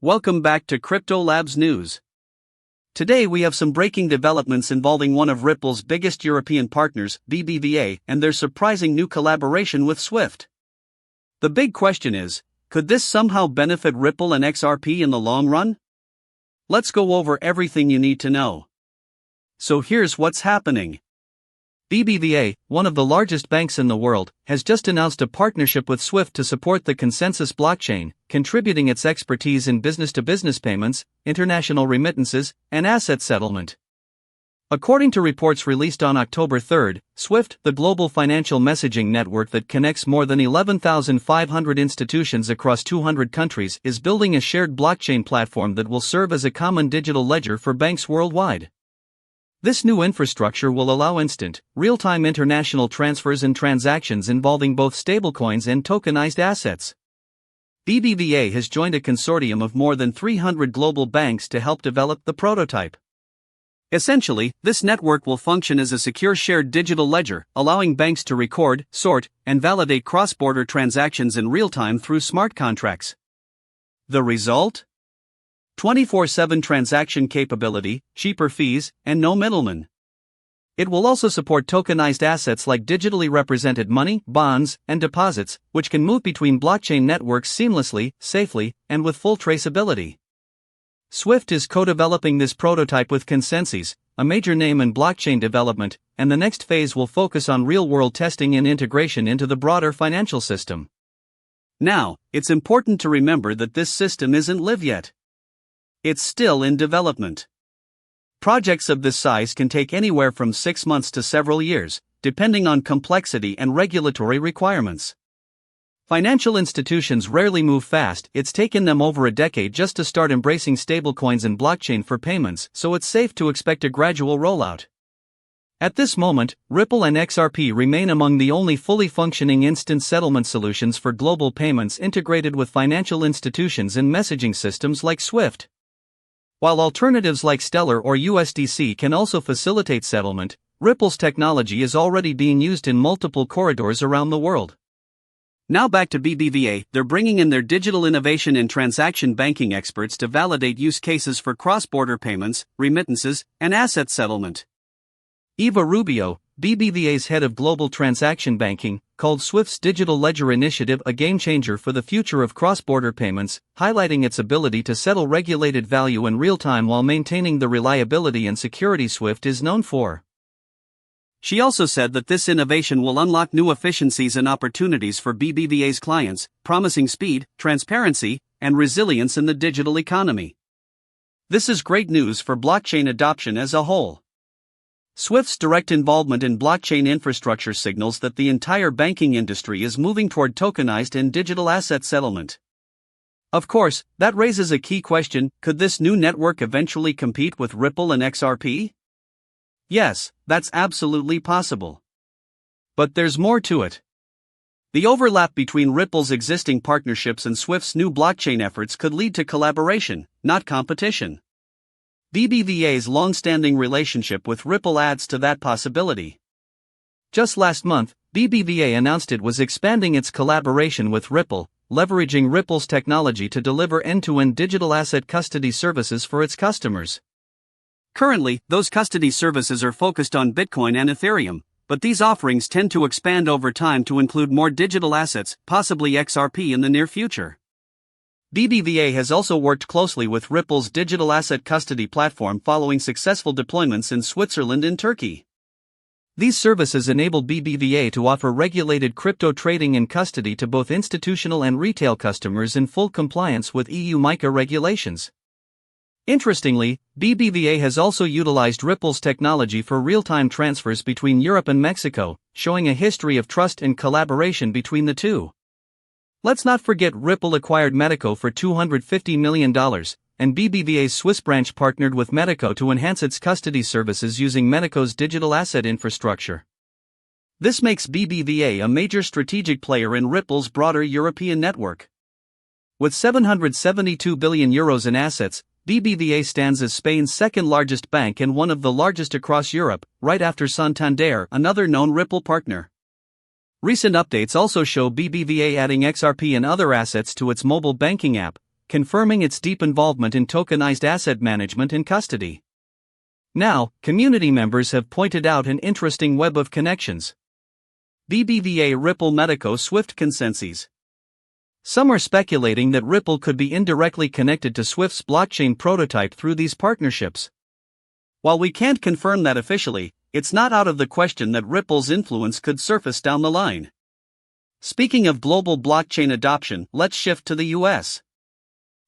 Welcome back to Crypto Labs News. Today we have some breaking developments involving one of Ripple's biggest European partners, BBVA, and their surprising new collaboration with Swift. The big question is, could this somehow benefit Ripple and XRP in the long run? Let's go over everything you need to know. So here's what's happening. BBVA, one of the largest banks in the world, has just announced a partnership with Swift to support the Consensys blockchain, contributing its expertise in business-to-business payments, international remittances, and asset settlement. According to reports released on October 3, Swift, the global financial messaging network that connects more than 11,500 institutions across 200 countries, is building a shared blockchain platform that will serve as a common digital ledger for banks worldwide. This new infrastructure will allow instant, real-time international transfers and transactions involving both stablecoins and tokenized assets. BBVA has joined a consortium of more than 300 global banks to help develop the prototype. Essentially, this network will function as a secure shared digital ledger, allowing banks to record, sort, and validate cross-border transactions in real time through smart contracts. The result? 24/7 transaction capability, cheaper fees, and no middleman. It will also support tokenized assets like digitally represented money, bonds, and deposits, which can move between blockchain networks seamlessly, safely, and with full traceability. Swift is co-developing this prototype with Consensys, a major name in blockchain development, and the next phase will focus on real-world testing and integration into the broader financial system. Now, it's important to remember that this system isn't live yet. It's still in development. Projects of this size can take anywhere from 6 months to several years, depending on complexity and regulatory requirements. Financial institutions rarely move fast. It's taken them over a decade just to start embracing stablecoins and blockchain for payments, so it's safe to expect a gradual rollout. At this moment, Ripple and XRP remain among the only fully functioning instant settlement solutions for global payments integrated with financial institutions and messaging systems like Swift. While alternatives like Stellar or USDC can also facilitate settlement, Ripple's technology is already being used in multiple corridors around the world. Now back to BBVA, they're bringing in their digital innovation and transaction banking experts to validate use cases for cross-border payments, remittances, and asset settlement. Eva Rubio, BBVA's head of global transaction banking, called Swift's digital ledger initiative a game-changer for the future of cross-border payments, highlighting its ability to settle regulated value in real time while maintaining the reliability and security Swift is known for. She also said that this innovation will unlock new efficiencies and opportunities for BBVA's clients, promising speed, transparency, and resilience in the digital economy. This is great news for blockchain adoption as a whole. Swift's direct involvement in blockchain infrastructure signals that the entire banking industry is moving toward tokenized and digital asset settlement. Of course, that raises a key question: could this new network eventually compete with Ripple and XRP? Yes, that's absolutely possible. But there's more to it. The overlap between Ripple's existing partnerships and Swift's new blockchain efforts could lead to collaboration, not competition. BBVA's long-standing relationship with Ripple adds to that possibility. Just last month, BBVA announced it was expanding its collaboration with Ripple, leveraging Ripple's technology to deliver end-to-end digital asset custody services for its customers. Currently, those custody services are focused on Bitcoin and Ethereum, but these offerings tend to expand over time to include more digital assets, possibly XRP in the near future. BBVA has also worked closely with Ripple's digital asset custody platform following successful deployments in Switzerland and Turkey. These services enabled BBVA to offer regulated crypto trading and custody to both institutional and retail customers in full compliance with EU MiCA regulations. Interestingly, BBVA has also utilized Ripple's technology for real-time transfers between Europe and Mexico, showing a history of trust and collaboration between the two. Let's not forget Ripple acquired Metaco for $250 million, and BBVA's Swiss branch partnered with Metaco to enhance its custody services using Metaco's digital asset infrastructure. This makes BBVA a major strategic player in Ripple's broader European network. With €772 billion in assets, BBVA stands as Spain's second-largest bank and one of the largest across Europe, right after Santander, another known Ripple partner. Recent updates also show BBVA adding XRP and other assets to its mobile banking app, confirming its deep involvement in tokenized asset management and custody. Now, community members have pointed out an interesting web of connections. BBVA, Ripple, Metaco, Swift, Consensys. Some are speculating that Ripple could be indirectly connected to Swift's blockchain prototype through these partnerships. While we can't confirm that officially, it's not out of the question that Ripple's influence could surface down the line. Speaking of global blockchain adoption, let's shift to the US.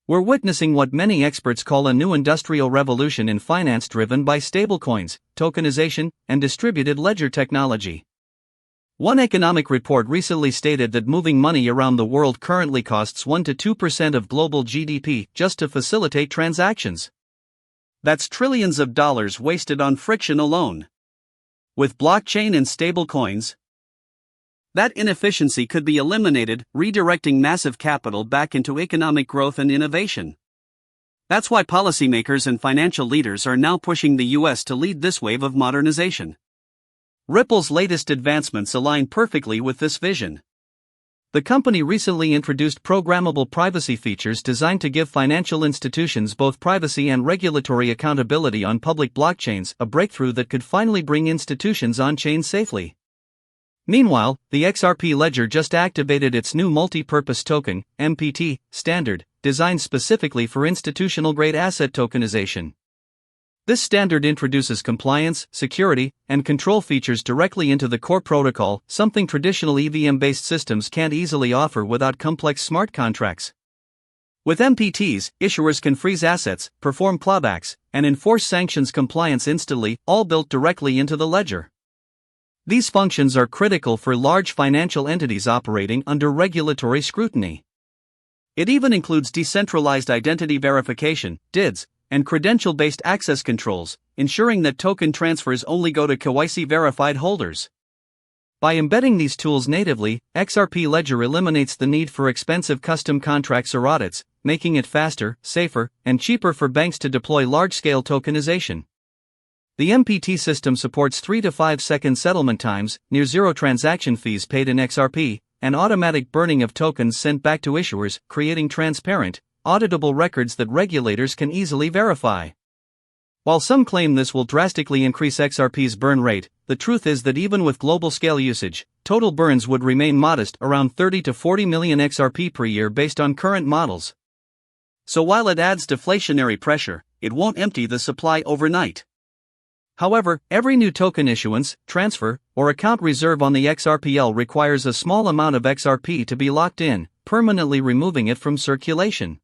We're witnessing what many experts call a new industrial revolution in finance driven by stablecoins, tokenization, and distributed ledger technology. One economic report recently stated that moving money around the world currently costs 1 to 2% of global GDP just to facilitate transactions. That's trillions of dollars wasted on friction alone. With blockchain and stablecoins, that inefficiency could be eliminated, redirecting massive capital back into economic growth and innovation. That's why policymakers and financial leaders are now pushing the US to lead this wave of modernization. Ripple's latest advancements align perfectly with this vision. The company recently introduced programmable privacy features designed to give financial institutions both privacy and regulatory accountability on public blockchains, a breakthrough that could finally bring institutions on-chain safely. Meanwhile, the XRP ledger just activated its new multi-purpose token, MPT, standard, designed specifically for institutional-grade asset tokenization. This standard introduces compliance, security, and control features directly into the core protocol, something traditional EVM-based systems can't easily offer without complex smart contracts. With MPTs, issuers can freeze assets, perform clawbacks, and enforce sanctions compliance instantly, all built directly into the ledger. These functions are critical for large financial entities operating under regulatory scrutiny. It even includes decentralized identity verification, DIDs, and credential-based access controls, ensuring that token transfers only go to KYC-verified holders. By embedding these tools natively, XRP Ledger eliminates the need for expensive custom contracts or audits, making it faster, safer, and cheaper for banks to deploy large-scale tokenization. The MPT system supports 3 to 5 second settlement times, near-zero transaction fees paid in XRP, and automatic burning of tokens sent back to issuers, creating transparent, auditable records that regulators can easily verify. While some claim this will drastically increase XRP's burn rate, the truth is that even with global-scale usage, total burns would remain modest, around 30 to 40 million XRP per year based on current models. So while it adds deflationary pressure, it won't empty the supply overnight. However, every new token issuance, transfer, or account reserve on the XRPL requires a small amount of XRP to be locked in, permanently removing it from circulation.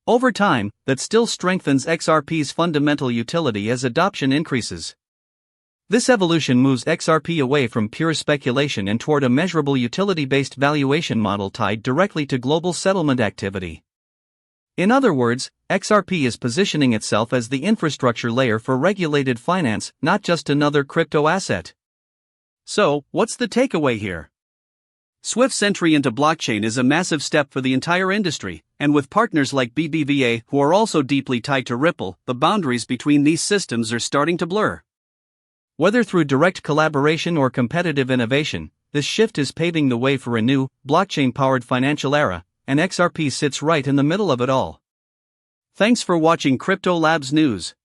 Over time, that still strengthens XRP's fundamental utility as adoption increases. This evolution moves XRP away from pure speculation and toward a measurable utility-based valuation model tied directly to global settlement activity. In other words, XRP is positioning itself as the infrastructure layer for regulated finance, not just another crypto asset. So, what's the takeaway here? Swift's entry into blockchain is a massive step for the entire industry, and with partners like BBVA who are also deeply tied to Ripple, the boundaries between these systems are starting to blur. Whether through direct collaboration or competitive innovation, this shift is paving the way for a new, blockchain-powered financial era, and XRP sits right in the middle of it all. Thanks for watching Crypto Labs News.